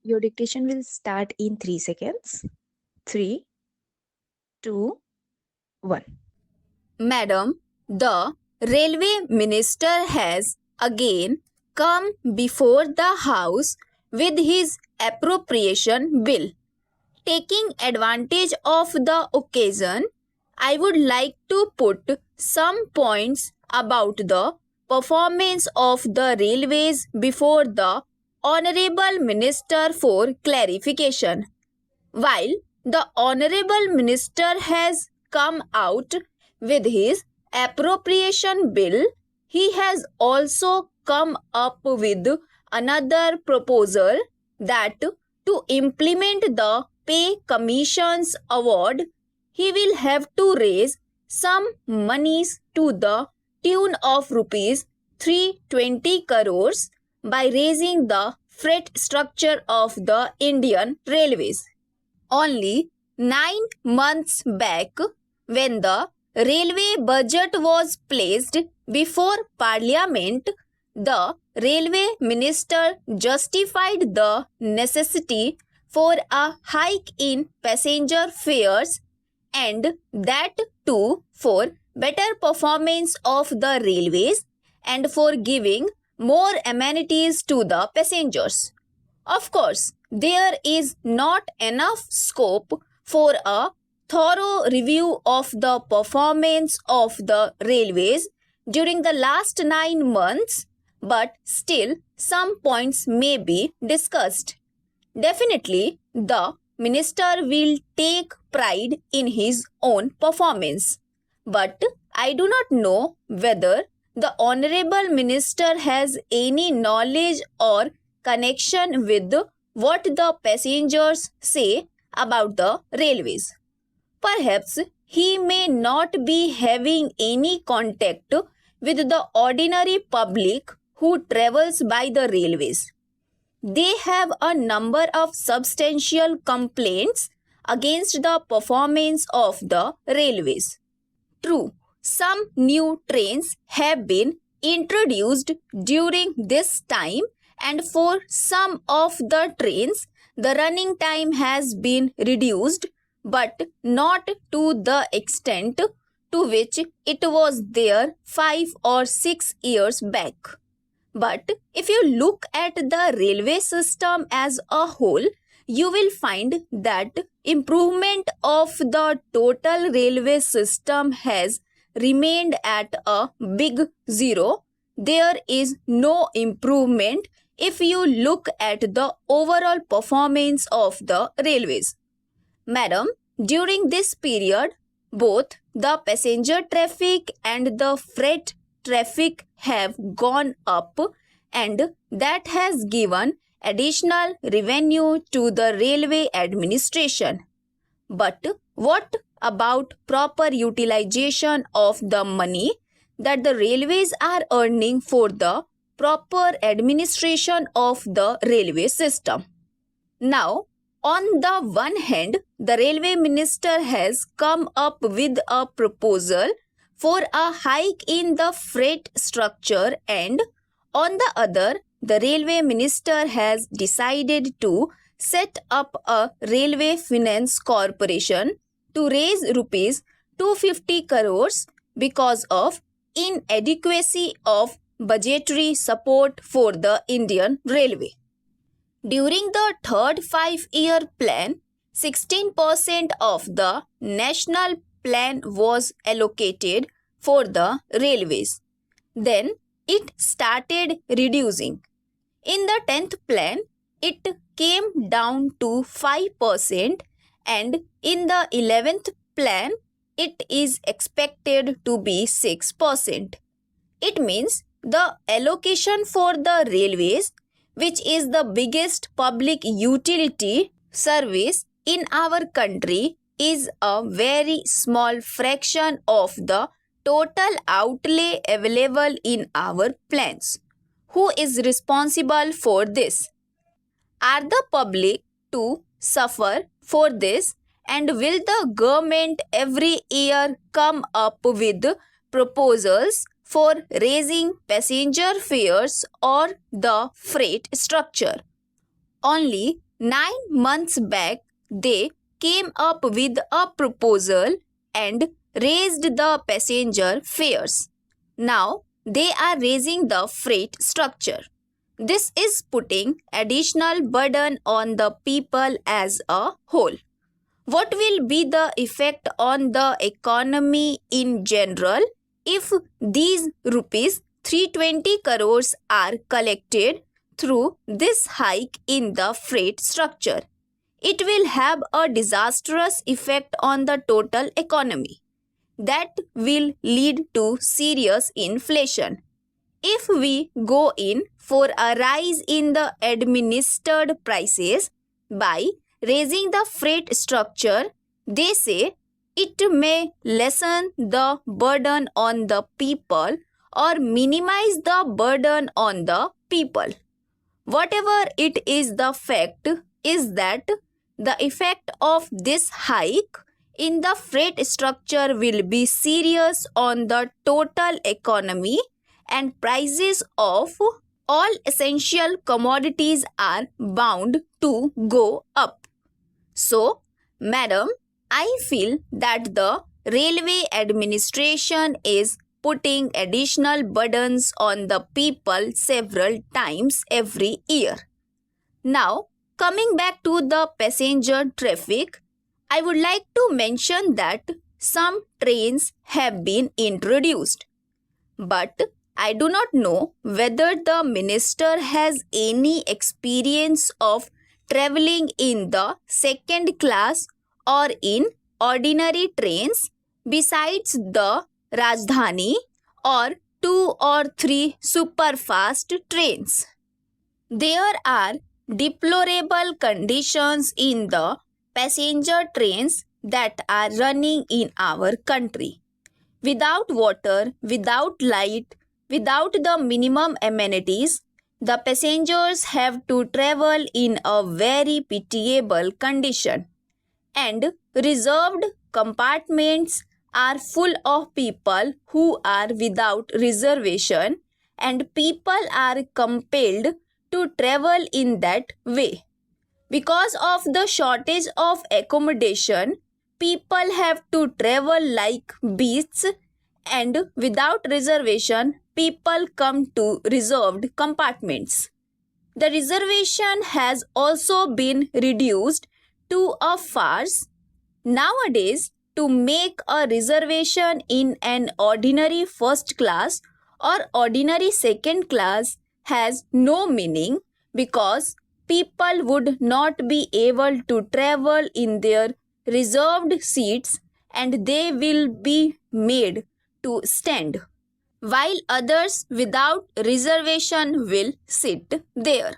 Your dictation will start in 3 seconds. 3, 2, 1. Madam, the railway minister has again come before the house with his appropriation bill. Taking advantage of the occasion, I would like to put some points about the performance of the railways before the Honorable Minister for clarification. While the Honorable Minister has come out with his appropriation bill, he has also come up with another proposal that to implement the pay commissions award, he will have to raise some monies to the tune of rupees 320 crores by raising the freight structure of the Indian Railways. Only 9 months back, when the railway budget was placed before Parliament, the railway minister justified the necessity for a hike in passenger fares, and that too for better performance of the railways and for giving more amenities to the passengers. Of course, there is not enough scope for a thorough review of the performance of the railways during the last 9 months, but still some points may be discussed. Definitely, the minister will take pride in his own performance. But I do not know whether the Honorable Minister has any knowledge or connection with what the passengers say about the railways. Perhaps he may not be having any contact with the ordinary public who travels by the railways. They have a number of substantial complaints against the performance of the railways. True, some new trains have been introduced during this time, and for some of the trains, the running time has been reduced, but not to the extent to which it was there 5 or 6 years back. But if you look at the railway system as a whole, you will find that improvement of the total railway system has remained at a big zero. There is no improvement if you look at the overall performance of the railways. Madam, during this period, both the passenger traffic and the freight traffic have gone up, and that has given additional revenue to the railway administration. But what about proper utilization of the money that the railways are earning for the proper administration of the railway system? Now, on the one hand, the railway minister has come up with a proposal for a hike in the freight structure, and on the other, the railway minister has decided to set up a railway finance corporation to raise rupees 250 crores because of inadequacy of budgetary support for the Indian Railway. During the third 5-year plan, 16% of the national plan was allocated for the railways. Then it started reducing. In the 10th plan, it came down to 5%, and in the 11th plan, it is expected to be 6%. It means the allocation for the railways, which is the biggest public utility service in our country, is a very small fraction of the total outlay available in our plans. Who is responsible for this? Are the public to suffer for this, and will the government every year come up with proposals for raising passenger fares or the freight structure? Only 9 months back, they came up with a proposal and raised the passenger fares. Now they are raising the freight structure. This is putting additional burden on the people as a whole. What will be the effect on the economy in general if these rupees 320 crores are collected through this hike in the freight structure? It will have a disastrous effect on the total economy. That will lead to serious inflation. If we go in for a rise in the administered prices by raising the freight structure, they say it may lessen the burden on the people or minimize the burden on the people. Whatever it is, the fact is that the effect of this hike in the freight structure will be serious on the total economy, and prices of all essential commodities are bound to go up. So, madam, I feel that the railway administration is putting additional burdens on the people several times every year. Now, coming back to the passenger traffic, I would like to mention that some trains have been introduced. But I do not know whether the minister has any experience of traveling in the second class or in ordinary trains besides the Rajdhani or 2 or 3 superfast trains. There are deplorable conditions in the passenger trains that are running in our country. Without water, without light, without the minimum amenities, the passengers have to travel in a very pitiable condition. And reserved compartments are full of people who are without reservation, and people are compelled to travel in that way. Because of the shortage of accommodation, people have to travel like beasts, and without reservation, people come to reserved compartments. The reservation has also been reduced to a farce. Nowadays, to make a reservation in an ordinary first class or ordinary second class has no meaning, because people would not be able to travel in their reserved seats and they will be made to stand, while others without reservation will sit there.